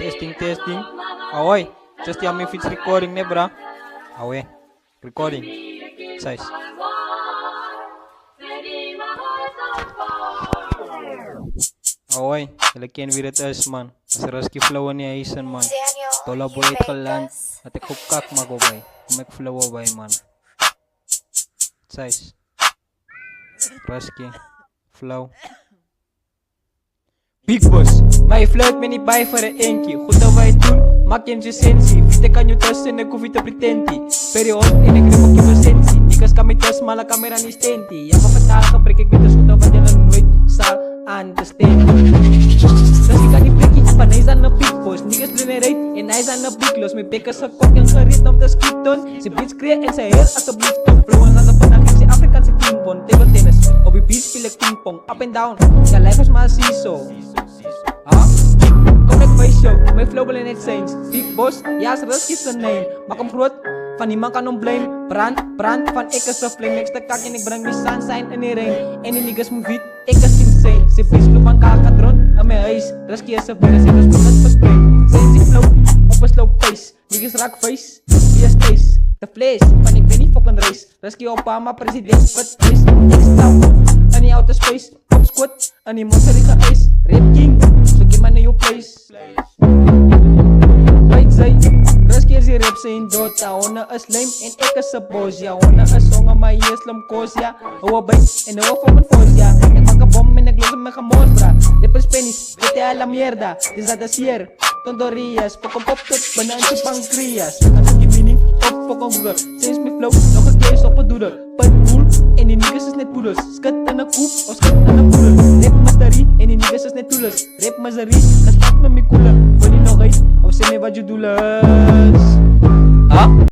Testing, testing. Ahoy, just me if it's recording ne bra. Ahoy, recording. Size. Ahoy, lagyan with us man. Sa Rusky flow ni Aisan man. Tola boy kalan at ikupkak magobay. Make flow bay man. Size. Rusky flow. Big boss, my flirt many buy for a enki. Goed wij doen, maak je een sensie. Vite kan je tussen en ik hoef te pretenti. Period, en ik grip op je sensie. Nikas kan me tussen, maar la camera niet stenti. Ja, maar vertaal gebrek ik met de schoenen wat je dan nooit zal understand. Dus ik kan die plekje op en hij is aan de big boss. Nikas blind rijdt en hij is aan de big loss. Mijn bekken zijn kok en gereed om te schieten. Ze blitz creëer en ze heer alsjeblieft op. Flowen aan de vandaag geef ze Afrikaanse teambond. Table tennis, op je beach speel ik pingpong. Up and down, ja lijf is maar CISO. Kom ek by show, my flow wil net change. Big boss, ja is Rusky se name. Maak hom groot, van niemand kan hom blame. Brand, van ek is 'n flame. Ek stek kak en ek bring die sunshine in die rain. En die niggas move it, ek is insane. Sy bitch loop aan kakadron, in my huis. Rusky is 'n virus en ons kom net versprei. Sensie flow, op 'n slow pace. Niggas raak face, wie is face. The flesh, van ek ben nie fucking race. Rusky Obama, president, wat is. Ek stel in die outer space. Op squat, in die monsterige ijs. Rap king, so give man in your place. Right say, Rusky is die rap sy in Dota. Honne is lame en ek is 'n boss, ja. Honne is honger, maar hier is slim kos, ja. Hou 'n byt en hou 'n fucking force, ja. Ek maak 'n bom en ek los hom met gemos, bra. Rap in Spanish, vete a la mierda. Dis dat is hier, tondorías. Pokon pop tot, binne in sy pancreas. Kan ek die meaning op pokon Google. Sinds my flow, nog 'n keer op 'n doodle. Pitbull, en die niggas is net poedels. Skit in 'n koep, of skit in 'n poedel. Rap mysterie, en die niggas is net toelers. Rap miserie, gestart met my koele. Wil jy nog uit, of sê my wat jy doel is?